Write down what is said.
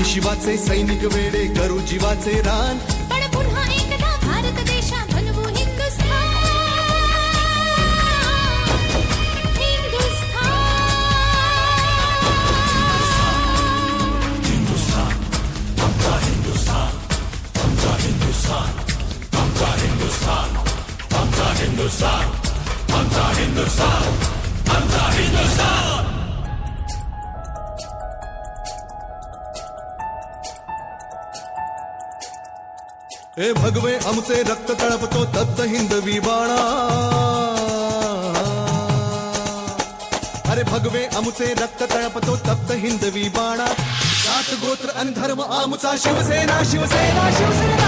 शिवाचे सैनिक वेडे करू जीवाचे रान, पण पुन्हा एकदा भारत देशा बनवू हिंदुस्थान. ए भगवे आमचे रक्त तळपतो तप्त हिंदवी बाणा, अरे भगवे आमचे रक्त तळपतो तप्त हिंदवी बाणा, जात गोत्र आणि धर्म आमचा शिवसेना शिवसेना शिवसेना.